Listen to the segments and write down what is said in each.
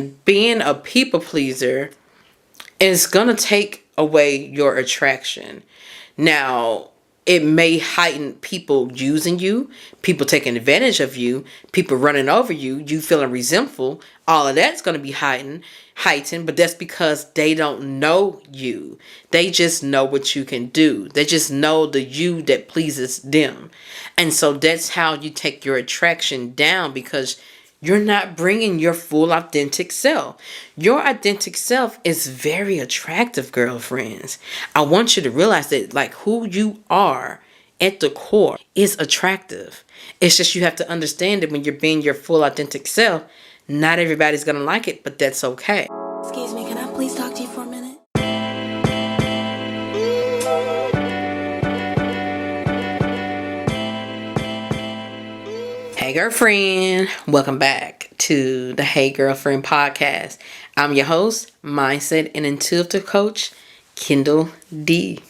Being a people pleaser is gonna take away your attraction. Now, it may heighten people using you, people taking advantage of you, people running over you, you feeling resentful. All of that's going to be heightened, but that's because they don't know you. They just know what you can do. They just know the you that pleases them. And so that's how you take your attraction down, because you're not bringing your full authentic self. Your authentic self is very attractive, girlfriends. I want you to realize that, like, who you are at the core is attractive. It's just you have to understand that when you're being your full authentic self, not everybody's going to like it, but that's okay. Excuse me, can I please talk to you for a minute? Hey girlfriend, welcome back to the Hey Girlfriend podcast. I'm your host, Mindset and Intuitive Coach, Kendall D.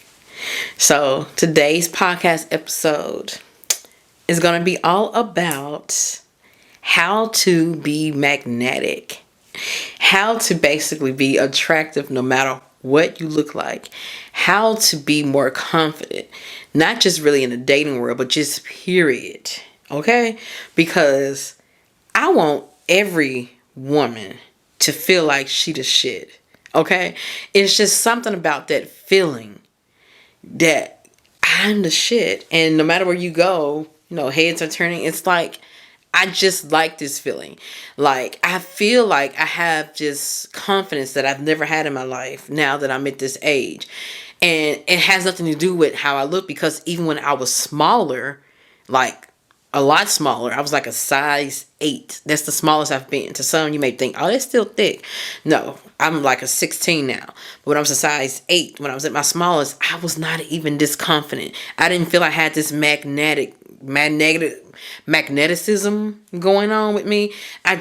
So today's podcast episode is going to be all about how to be magnetic, how to basically be attractive no matter what you look like, how to be more confident, not just really in the dating world, but just period. Okay? Because I want every woman to feel like she the shit. Okay? It's just something about that feeling that I'm the shit. And no matter where you go, heads are turning. It's like, I just like this feeling. Like, I feel like I have just confidence that I've never had in my life now that I'm at this age. And it has nothing to do with how I look, because even when I was smaller, like a lot smaller, I was like a size 8. That's the smallest I've been. To some, you may think, oh, that's still thick. No, I'm like a 16 now. But when I was a size 8, when I was at my smallest, I was not even this confident. I didn't feel I had this magnetism going on with me. And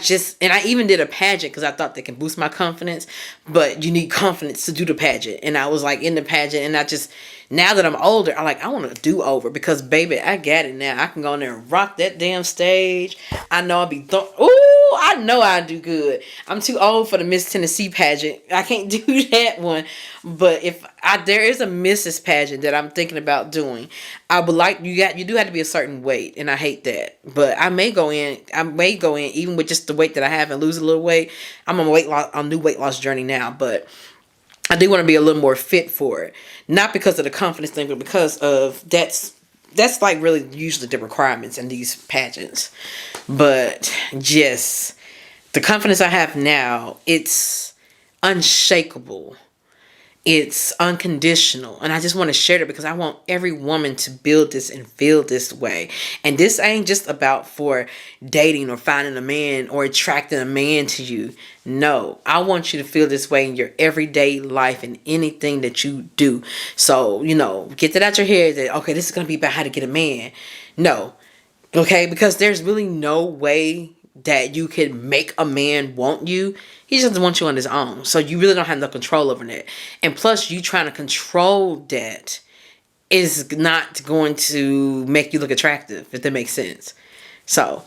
I even did a pageant because I thought that can boost my confidence, but you need confidence to do the pageant. And I was like in the pageant, and now that I'm older, I want to do over, because baby, I got it now. I can go in there and rock that damn stage. I know I know I do good. I'm too old for the Miss Tennessee pageant. I can't do that one. But there is a Mrs. pageant that I'm thinking about doing. I would like, you do have to be a certain weight, and I hate that. But I may go in even with just the weight that I have and lose a little weight. I'm on a new weight loss journey now, but I do want to be a little more fit for it. Not because of the confidence thing, but because of that's like really usually the requirements in these pageants. But just the confidence I have now, it's unshakable. It's unconditional. And I just want to share it because I want every woman to build this and feel this way. And this ain't just about for dating or finding a man or attracting a man to you. No, I want you to feel this way in your everyday life and anything that you do. So, get that out your head that, okay, this is going to be about how to get a man. No. Okay? Because there's really no way that you can make a man want you. He just doesn't want you on his own. So you really don't have no control over that. And plus, you trying to control that is not going to make you look attractive, if that makes sense. So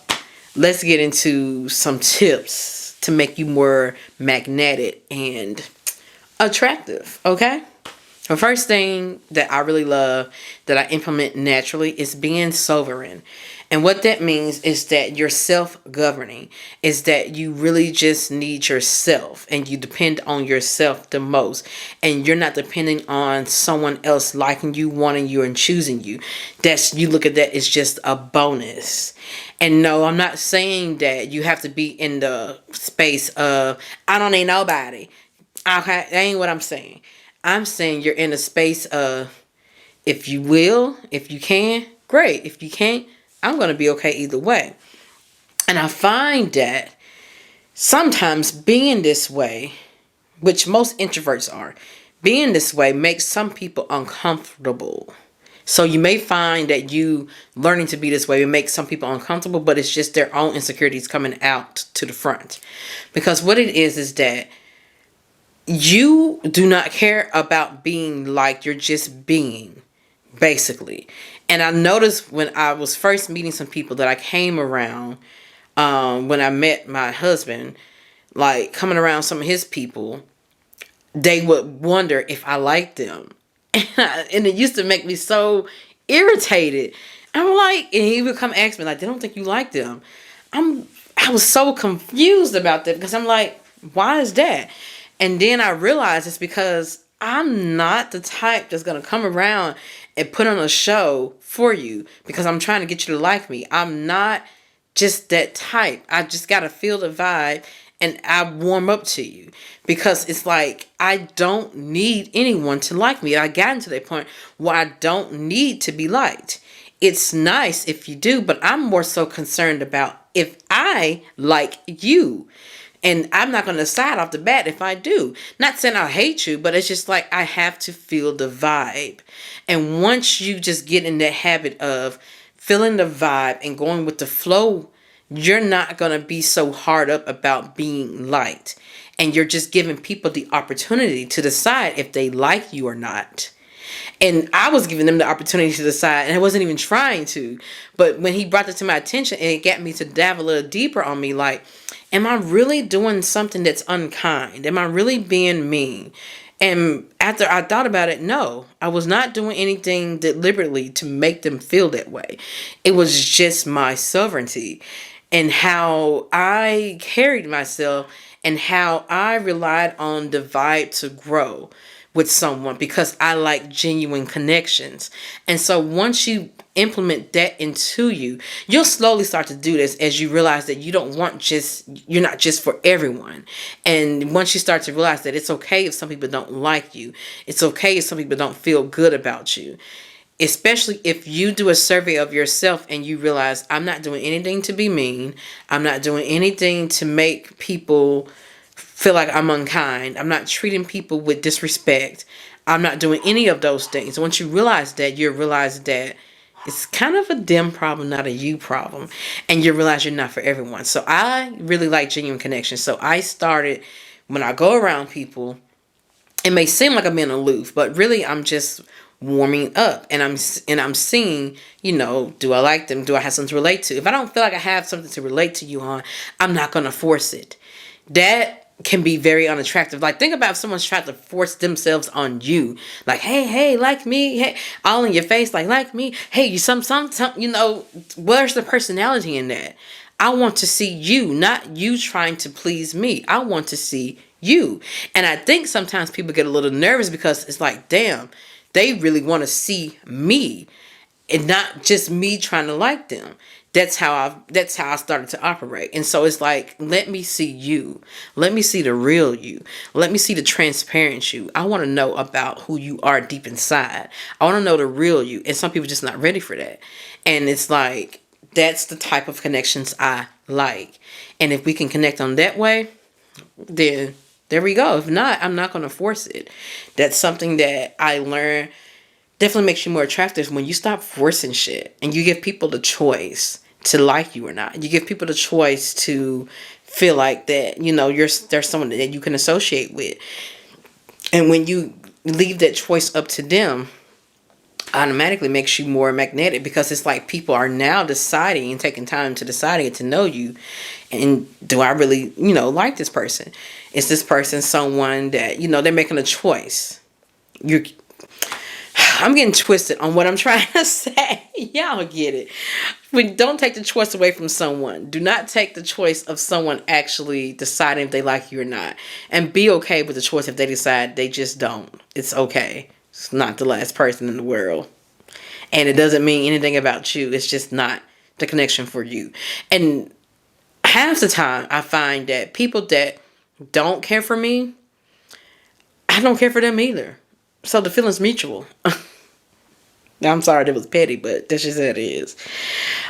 let's get into some tips to make you more magnetic and attractive. Okay? The first thing that I really love that I implement naturally is being sovereign. And what that means is that you're self-governing, is that you really just need yourself and you depend on yourself the most. And you're not depending on someone else liking you, wanting you, and choosing you. You look at that as just a bonus. And no, I'm not saying that you have to be in the space of, I don't need nobody. Okay, that ain't what I'm saying. I'm saying you're in a space of, if you will, if you can, great. If you can't, I'm going to be okay either way. And I find that sometimes being this way, which most introverts are, being this way makes some people uncomfortable. So you may find that you learning to be this way makes some people uncomfortable, but it's just their own insecurities coming out to the front. Because what it is that you do not care about being like, you're just being, basically. And I noticed when I was first meeting some people that I came around, when I met my husband, like coming around some of his people, they would wonder if I liked them. And it used to make me so irritated. I'm like, and he would come ask me like, they don't think you like them. I was so confused about that because I'm like, why is that? And then I realized it's because I'm not the type that's going to come around and put on a show for you because I'm trying to get you to like me. I'm not just that type. I just got to feel the vibe and I warm up to you because it's like I don't need anyone to like me. I got into that point where I don't need to be liked. It's nice if you do, but I'm more so concerned about if I like you. And I'm not going to decide off the bat if I do. Not saying I hate you, but it's just like I have to feel the vibe. And once you just get in that habit of feeling the vibe and going with the flow, you're not going to be so hard up about being liked. And you're just giving people the opportunity to decide if they like you or not. And I was giving them the opportunity to decide, and I wasn't even trying to. But when he brought that to my attention, and it got me to dive a little deeper on me, like, am I really doing something that's unkind? Am I really being mean? And after I thought about it, no, I was not doing anything deliberately to make them feel that way. It was just my sovereignty and how I carried myself and how I relied on the vibe to grow with someone because I like genuine connections. And so once you implement that into you, you'll slowly start to do this as you realize that you're not just for everyone. And once you start to realize that it's okay if some people don't like you, it's okay if some people don't feel good about you. Especially if you do a survey of yourself and you realize I'm not doing anything to be mean. I'm not doing anything to make people feel like I'm unkind. I'm not treating people with disrespect. I'm not doing any of those things. Once you realize that, you realize that it's kind of a them problem, not a you problem. And you realize you're not for everyone. So I really like genuine connection. So I started, when I go around people, it may seem like I'm being aloof, but really I'm just warming up and I'm seeing, do I like them? Do I have something to relate to? If I don't feel like I have something to relate to you on, I'm not going to force it. That can be very unattractive. Like, think about if someone's trying to force themselves on you. Like, hey, like me. Hey, all in your face. Like me. Hey, you some, where's the personality in that? I want to see you, not you trying to please me. I want to see you. And I think sometimes people get a little nervous because it's like, damn, they really want to see me and not just me trying to like them. That's how I started to operate. And so it's like, let me see you. Let me see the real you. Let me see the transparent you. I want to know about who you are deep inside. I want to know the real you. And some people just not ready for that. And it's like, that's the type of connections I like. And if we can connect on that way, then there we go. If not, I'm not going to force it. That's something that I learned. Definitely makes you more attractive when you stop forcing shit and you give people the choice to like you or not. You give people the choice to feel like that, there's someone that you can associate with. And when you leave that choice up to them, automatically makes you more magnetic because it's like people are now deciding and taking time to decide and get to know you. And do I really, like this person? Is this person someone that, they're making a choice? I'm getting twisted on what I'm trying to say. Y'all get it. Don't take the choice away from someone. Do not take the choice of someone actually deciding if they like you or not. And be okay with the choice if they decide they just don't. It's okay. It's not the last person in the world. And it doesn't mean anything about you. It's just not the connection for you. And half the time I find that people that don't care for me, I don't care for them either. So the feeling's mutual. I'm sorry that was petty, but that's just how it is.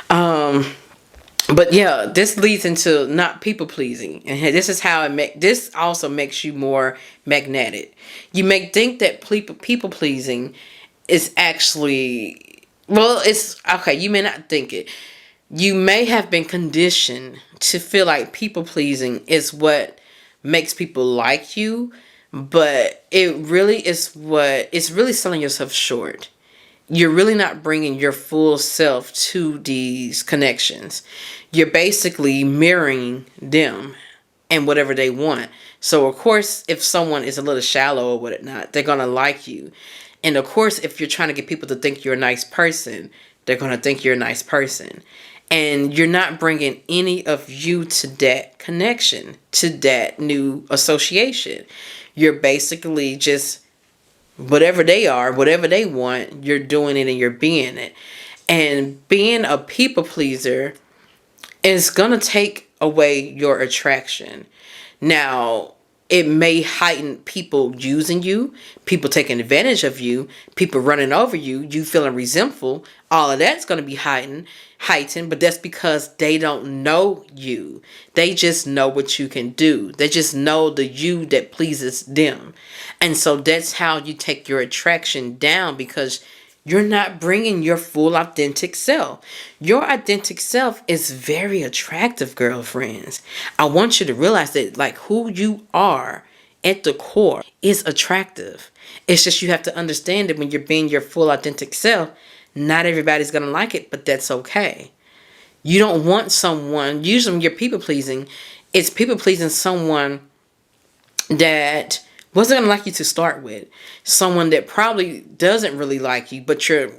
But yeah, this leads into not people pleasing, and this is how this also makes you more magnetic. You may think that people pleasing is actually, it's okay. You may not think it. You may have been conditioned to feel like people pleasing is what makes people like you, but it's really selling yourself short. You're really not bringing your full self to these connections. You're basically mirroring them. and whatever they want. So of course, if someone is a little shallow or whatnot, they're gonna like you. And of course, if you're trying to get people to think you're a nice person, they're gonna think you're a nice person. And you're not bringing any of you to that connection, to that new association. You're basically just whatever they are, whatever they want, you're doing it and you're being it. And being a people pleaser is gonna take away your attraction. Now, it may heighten people using you, people taking advantage of you, people running over you, you feeling resentful. All of that's going to be heightened, but that's because they don't know you. They just know what you can do. They just know the you that pleases them. And so that's how you take your attraction down, because you're not bringing your full authentic self. Your authentic self is very attractive, girlfriends. I want you to realize that, like, who you are at the core is attractive. It's just you have to understand that when you're being your full authentic self, not everybody's going to like it, but that's okay. You don't want someone, usually when you're people pleasing, it's people pleasing someone that wasn't going to like you to start with. Someone that probably doesn't really like you, but you're,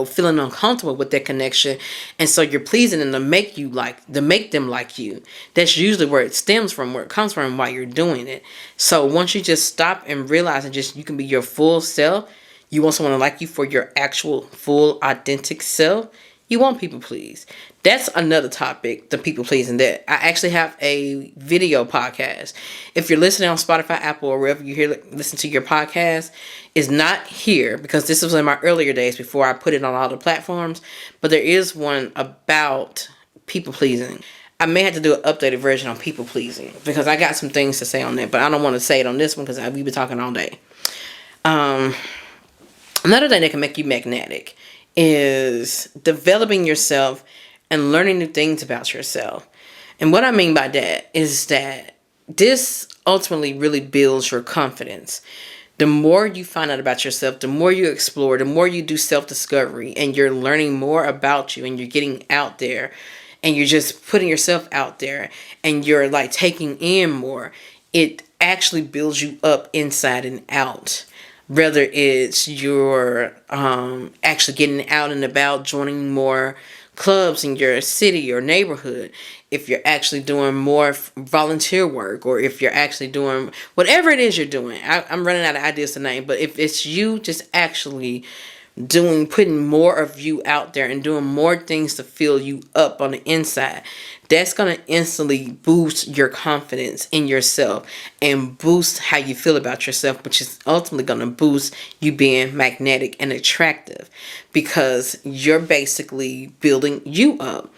feeling uncomfortable with that connection. And so you're pleasing them to make them like you. That's usually where it stems from, where it comes from, why you're doing it. So once you just stop and realize and just, you can be your full self, you want someone to like you for your actual full authentic self, you won't people please. That's another topic, the people pleasing, that I actually have a video podcast. If you're listening on Spotify, Apple, or wherever you listen to your podcast, is not here because this was in my earlier days before I put it on all the platforms. But there is one about people pleasing. I may have to do an updated version on people pleasing because I got some things to say on that, but I don't want to say it on this one because we've been talking all day. Another thing that can make you magnetic is developing yourself and learning new things about yourself. And what I mean by that is that this ultimately really builds your confidence. The more you find out about yourself, the more you explore, the more you do self-discovery, and you're learning more about you, and you're getting out there, and you're just putting yourself out there, and you're like taking in more, it actually builds you up inside and out. Whether it's you're actually getting out and about, joining more clubs in your city or neighborhood, if you're actually doing more volunteer work, or if you're actually doing whatever it is you're doing. I'm running out of ideas tonight, but if it's you just actually putting more of you out there and doing more things to fill you up on the inside, that's going to instantly boost your confidence in yourself and boost how you feel about yourself, which is ultimately going to boost you being magnetic and attractive because you're basically building you up.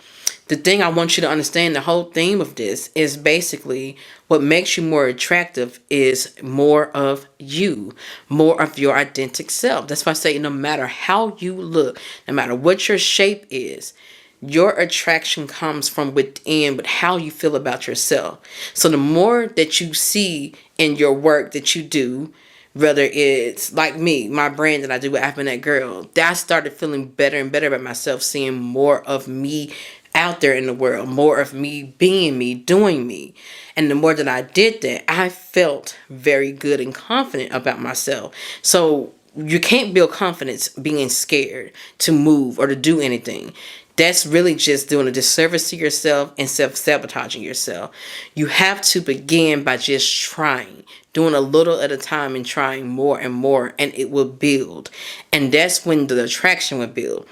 The thing I want you to understand, the whole theme of this is basically what makes you more attractive is more of you, more of your authentic self. That's why I say no matter how you look, no matter what your shape is, your attraction comes from within with how you feel about yourself. So the more that you see in your work that you do, whether it's like me, my brand that I do with I've Been That Girl, that I started feeling better and better about myself, seeing more of me out there in the world, more of me being me, doing me. And the more that I did that, I felt very good and confident about myself. So you can't build confidence being scared to move or to do anything. That's really just doing a disservice to yourself and self-sabotaging yourself. You have to begin by just trying, doing a little at a time and trying more and more, and it will build. And that's when the attraction will build.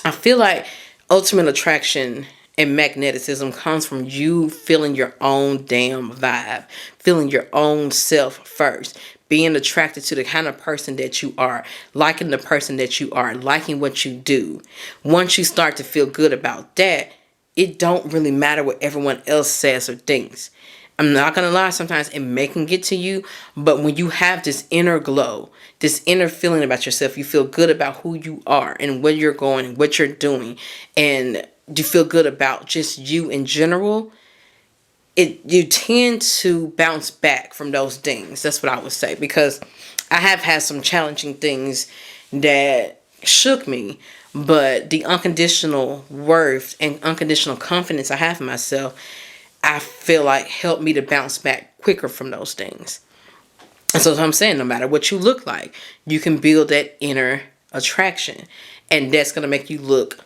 I feel like ultimate attraction and magnetism comes from you feeling your own damn vibe, feeling your own self first, being attracted to the kind of person that you are, liking the person that you are, liking what you do. Once you start to feel good about that, it don't really matter what everyone else says or thinks. I'm not going to lie, sometimes it may can get to you, but when you have this inner glow, this inner feeling about yourself, you feel good about who you are and where you're going and what you're doing, and you feel good about just you in general, you tend to bounce back from those things. That's what I would say, because I have had some challenging things that shook me, but the unconditional worth and unconditional confidence I have in myself, I feel like helped me to bounce back quicker from those things. And so I'm saying, no matter what you look like, you can build that inner attraction. And that's going to make you look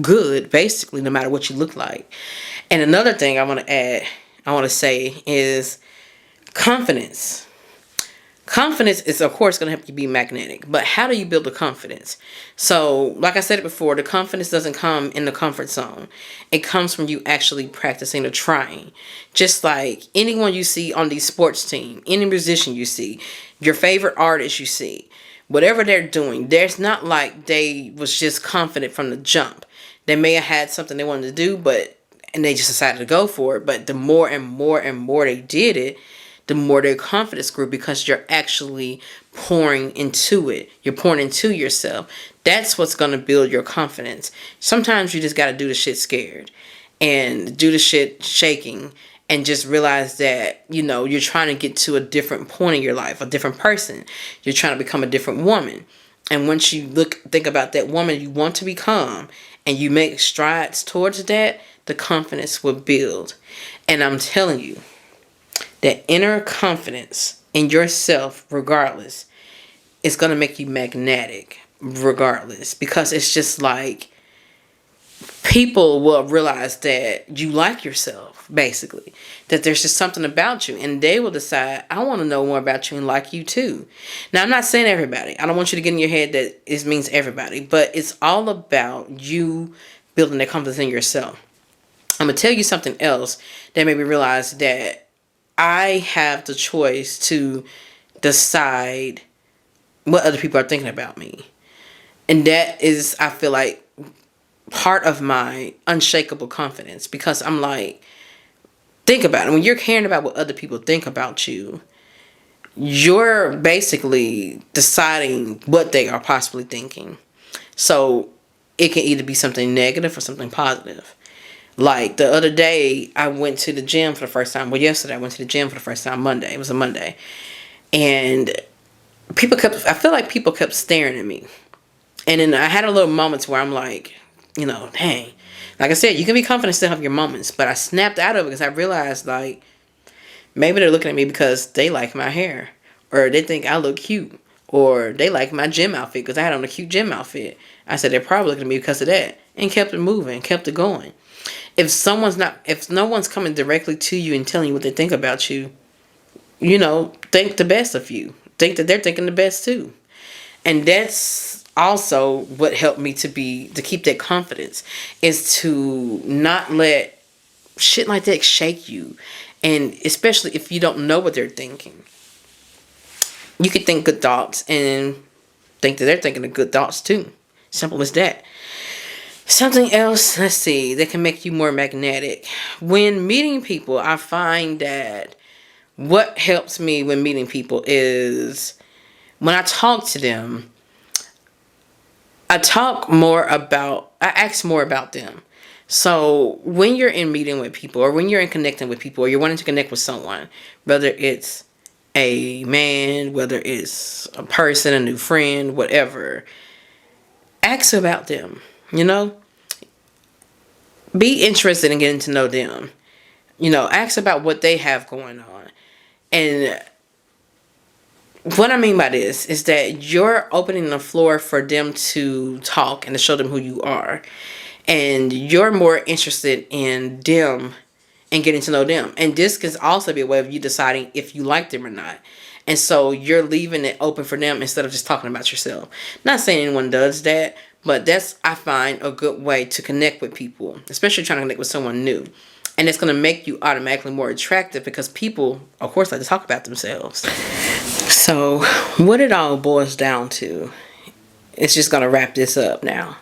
good, basically, no matter what you look like. And another thing I want to say is confidence. Confidence is, of course, going to help you be magnetic. But how do you build the confidence? So, like I said it before, the confidence doesn't come in the comfort zone. It comes from you actually practicing or trying. Just like anyone you see on the sports team, any musician you see, your favorite artist you see, whatever they're doing, there's not like they was just confident from the jump. They may have had something they wanted to do, and they just decided to go for it. But the more and more and more they did it, the more their confidence grew, because you're actually pouring into it. You're pouring into yourself. That's what's going to build your confidence. Sometimes you just got to do the shit scared and do the shit shaking, and just realize that, you're trying to get to a different point in your life, a different person. You're trying to become a different woman. And once you think about that woman you want to become, and you make strides towards that, the confidence will build. And I'm telling you, that inner confidence in yourself, regardless, is going to make you magnetic, regardless. Because it's just like, people will realize that you like yourself, basically. That there's just something about you. And they will decide, I want to know more about you and like you too. Now, I'm not saying everybody. I don't want you to get in your head that it means everybody. But it's all about you building that confidence in yourself. I'm going to tell you something else that made me realize that I have the choice to decide what other people are thinking about me. And that is, I feel like, part of my unshakable confidence. Because I'm like, think about it. When you're caring about what other people think about you, you're basically deciding what they are possibly thinking. So it can either be something negative or something positive. Like the other day, I went to the gym for the first time. Well, yesterday I went to the gym for the first time. Monday. It was a Monday. And I feel like people kept staring at me. And then I had a little moments where I'm like, dang. Like I said, you can be confident and still have your moments. But I snapped out of it because I realized, like, maybe they're looking at me because they like my hair. Or they think I look cute. Or they like my gym outfit because I had on a cute gym outfit. I said, they're probably looking at me because of that. And kept it moving, kept it going. If no one's coming directly to you and telling you what they think about you, think the best of you. Think that they're thinking the best too. And that's also what helped me to keep that confidence, is to not let shit like that shake you. And especially if you don't know what they're thinking. You could think good thoughts and think that they're thinking of good thoughts too. Simple as that. Something else, let's see, that can make you more magnetic. When meeting people, I find that what helps me when meeting people is when I talk to them, I ask more about them. So when you're in meeting with people, or when you're in connecting with people, or you're wanting to connect with someone, whether it's a man, whether it's a person, a new friend, whatever, ask about them. Be interested in getting to know them. Ask about what they have going on. And what I mean by this is that you're opening the floor for them to talk and to show them who you are. And you're more interested in them and getting to know them. And this can also be a way of you deciding if you like them or not. And so you're leaving it open for them instead of just talking about yourself. Not saying anyone does that, but that's, I find, a good way to connect with people, especially trying to connect with someone new. And it's going to make you automatically more attractive because people, of course, like to talk about themselves. So what it all boils down to, it's just going to wrap this up now.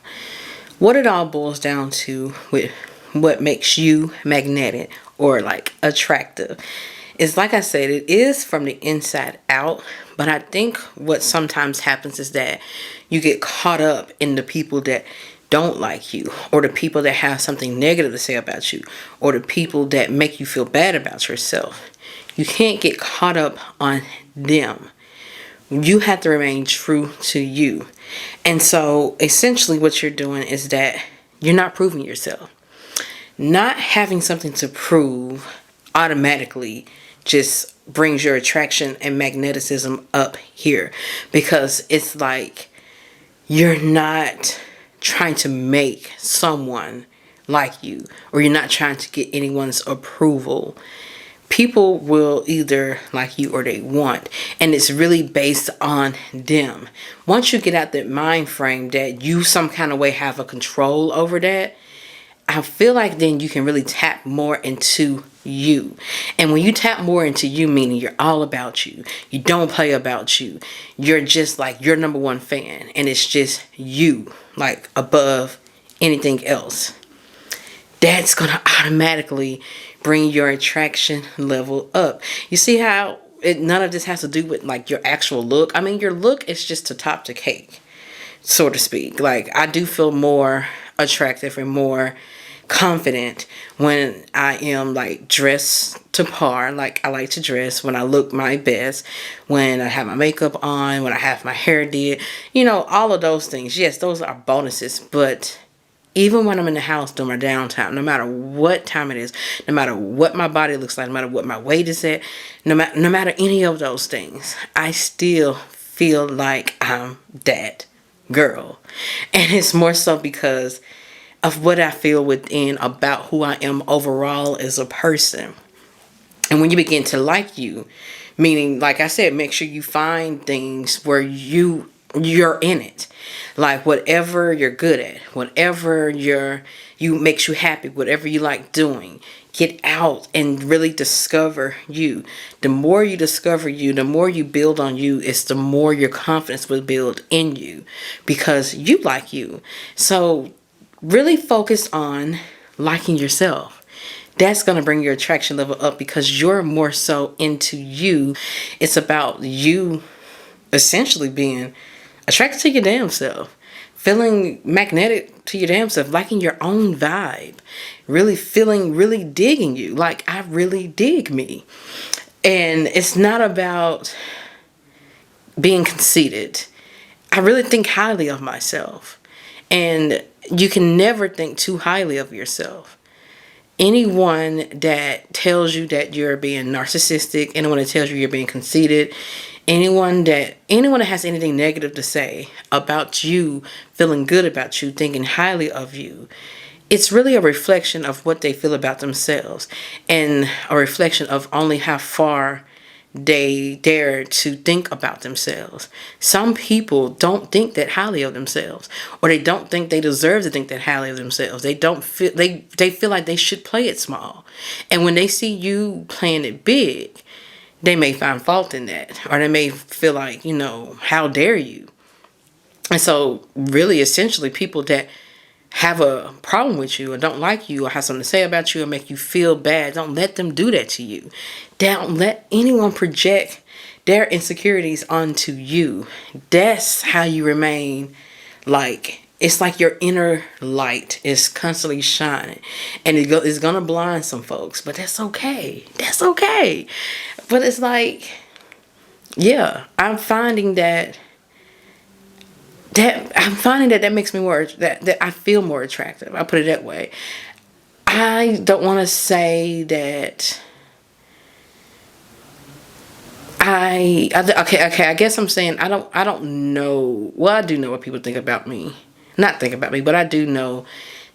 What it all boils down to with what makes you magnetic or like attractive is, like I said, it is from the inside out. But I think what sometimes happens is that you get caught up in the people that don't like you, or the people that have something negative to say about you, or the people that make you feel bad about yourself. You can't get caught up on them. You have to remain true to you. And so essentially what you're doing is that you're not proving yourself. Not having something to prove automatically just brings your attraction and magnetism up here, because it's like you're not trying to make someone like you, or you're not trying to get anyone's approval. People will either like you or they won't, and it's really based on them. Once you get out that mind frame that you some kind of way have a control over that, I feel like then you can really tap more into you. And when you tap more into you, meaning you're all about you, you don't play about you, you're just like your number one fan, and it's just you, like above anything else, that's gonna automatically bring your attraction level up. You see how none of this has to do with like your actual look. I mean, your look is just to top the cake, so to speak. Like, I do feel more attractive and more confident when I am like dressed to par, like I like to dress, when I look my best, when I have my makeup on, when I have my hair did, all of those things. Yes, those are bonuses, but even when I'm in the house during my downtime, no matter what time it is, no matter what my body looks like, no matter what my weight is at, no matter any of those things, I still feel like I'm that girl. And it's more so because of what I feel within about who I am overall as a person. And when you begin to like you, meaning, like I said, make sure you find things where you're in it. Like whatever you're good at, whatever you makes you happy, whatever you like doing, get out and really discover you. The more you discover you, the more you build on you, it's the more your confidence will build in you, because you like you. So really focus on liking yourself. That's going to bring your attraction level up, because you're more so into you. It's about you essentially being attracted to your damn self, feeling magnetic to your damn self, liking your own vibe, really digging you. Like, I really dig me. And it's not about being conceited. I really think highly of myself. And you can never think too highly of yourself. Anyone that tells you that you're being narcissistic, anyone that tells you you're being conceited, anyone that has anything negative to say about you, feeling good about you, thinking highly of you, it's really a reflection of what they feel about themselves, and a reflection of only how far they dare to think about themselves. Some people don't think that highly of themselves, or they don't think they deserve to think that highly of themselves. They don't feel they feel like they should play it small. And when they see you playing it big, they may find fault in that, or they may feel like, how dare you? And so really, essentially, people that have a problem with you, or don't like you, or have something to say about you, or make you feel bad, don't let them do that to you. Don't let anyone project their insecurities onto you. That's how you remain, like, it's like your inner light is constantly shining, and it's gonna blind some folks, but that's okay. That's okay. But it's like, yeah, I'm finding that makes me more, that I feel more attractive. I put it that way. I don't want to say that okay, I guess I'm saying I don't know. Well, I do know what people think about me. Not think about me, but I do know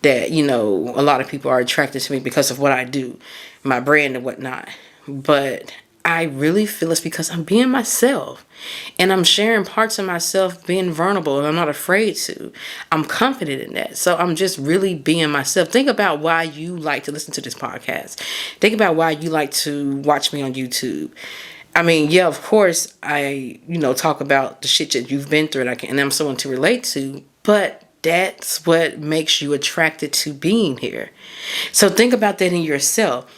that, a lot of people are attracted to me because of what I do, my brand and whatnot. But I really feel it's because I'm being myself, and I'm sharing parts of myself, being vulnerable, and I'm not afraid to. I'm confident in that. So I'm just really being myself. Think about why you like to listen to this podcast. Think about why you like to watch me on YouTube. I mean, yeah, of course, I, talk about the shit that you've been through, and I'm someone to relate to, but that's what makes you attracted to being here. So think about that in yourself.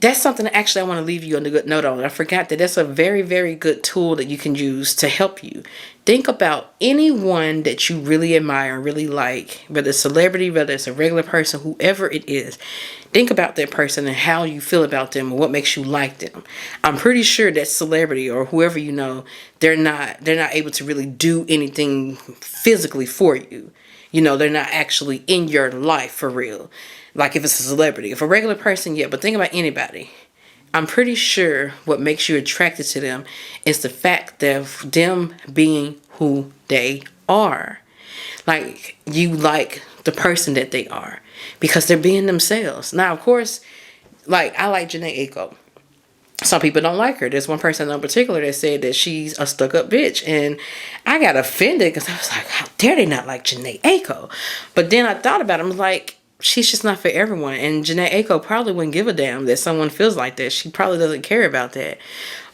That's something that actually I want to leave you on a good note on. I forgot that's a very, very good tool that you can use to help you. Think about anyone that you really admire, really like, whether it's a celebrity, whether it's a regular person, whoever it is. Think about that person and how you feel about them and what makes you like them. I'm pretty sure that celebrity or whoever they're not able to really do anything physically for you. They're not actually in your life for real. Like if it's a celebrity. If a regular person, yeah, but think about anybody. I'm pretty sure what makes you attracted to them is the fact of them being who they are. Like, you like the person that they are because they're being themselves. Now, of course, like, I like Jhene Aiko. Some people don't like her. There's one person in particular that said that she's a stuck-up bitch. And I got offended because I was like, how dare they not like Jhene Aiko? But then I thought about it. I was like, she's just not for everyone. And Jhene Aiko probably wouldn't give a damn that someone feels like that. She probably doesn't care about that.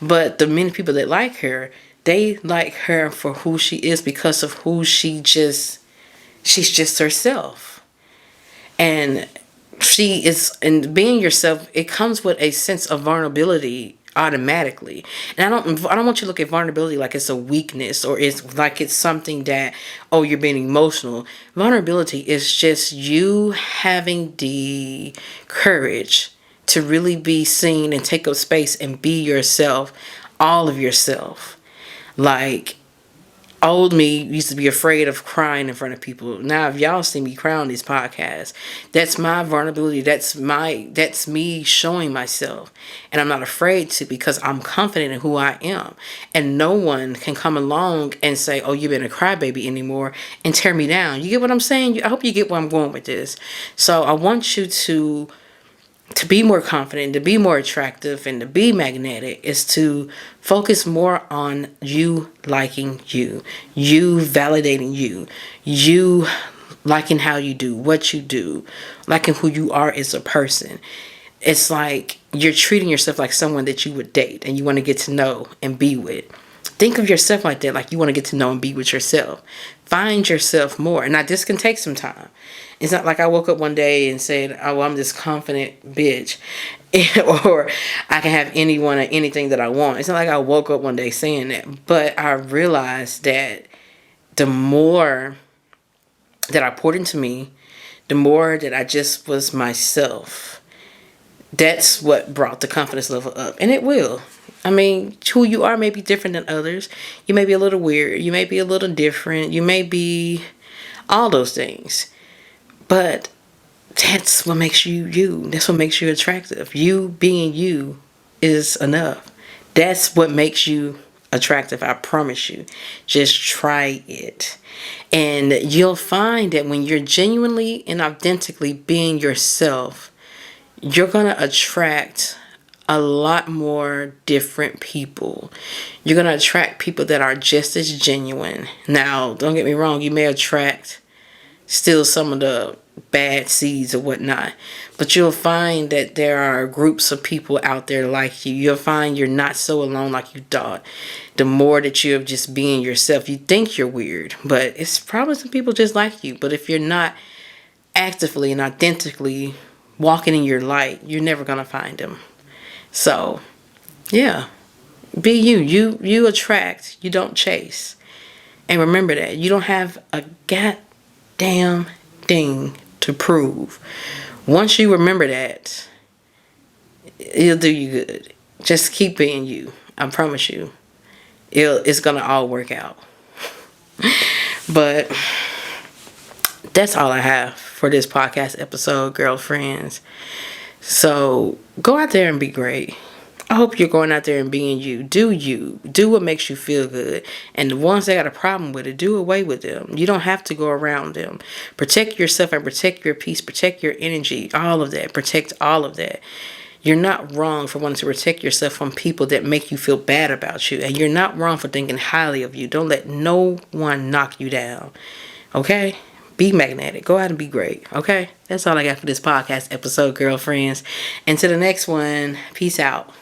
But the many people that like her, they like her for who she is because of who she's just herself. And she is, and being yourself, it comes with a sense of vulnerability automatically. And I don't want you to look at vulnerability like it's a weakness or it's like it's something that, oh, you're being emotional. Vulnerability is just you having the courage to really be seen and take up space and be yourself, all of yourself. Like, old me used to be afraid of crying in front of people. Now, if y'all see me cry on these podcasts, that's my vulnerability. That's me showing myself. And I'm not afraid to because I'm confident in who I am. And no one can come along and say, oh, you've been a crybaby anymore and tear me down. You get what I'm saying? I hope you get where I'm going with this. So I want you to be more confident, to be more attractive, and to be magnetic is to focus more on you liking you validating you liking how you do, what you do, liking who you are as a person. It's like you're treating yourself like someone that you would date and you want to get to know and be with. Think of yourself like that, like you want to get to know and be with yourself. Find yourself more. And now this can take some time. It's not like I woke up one day and said, oh, I'm this confident bitch. Or I can have anyone or anything that I want. It's not like I woke up one day saying that. But I realized that the more that I poured into me, the more that I just was myself. That's what brought the confidence level up. And it will. I mean, who you are may be different than others. You may be a little weird. You may be a little different. You may be all those things. But that's what makes you you. That's what makes you attractive. You being you is enough. That's what makes you attractive. I promise you. Just try it. And you'll find that when you're genuinely and authentically being yourself, you're going to attract a lot more different people. You're going to attract people that are just as genuine. Now, don't get me wrong. You may attract still some of the bad seeds or whatnot. But you'll find that there are groups of people out there like you. You'll find you're not so alone like you thought. The more that you're just being yourself, you think you're weird. But it's probably some people just like you. But if you're not actively and authentically walking in your light, you're never going to find them. So, yeah, be you. You attract. You don't chase. And remember that. You don't have a goddamn thing to prove. Once you remember that, it'll do you good. Just keep being you. I promise you. It's going to all work out. But that's all I have for this podcast episode, girlfriends. So go out there and be great. I hope you're going out there and being you. Do you. Do what makes you feel good. And the ones that got a problem with it, do away with them. You don't have to go around them. Protect yourself and protect your peace. Protect your energy. All of that. Protect all of that. You're not wrong for wanting to protect yourself from people that make you feel bad about you. And you're not wrong for thinking highly of you. Don't let no one knock you down. Okay? Be magnetic. Go out and be great. Okay? That's all I got for this podcast episode, girlfriends. And to the next one, peace out.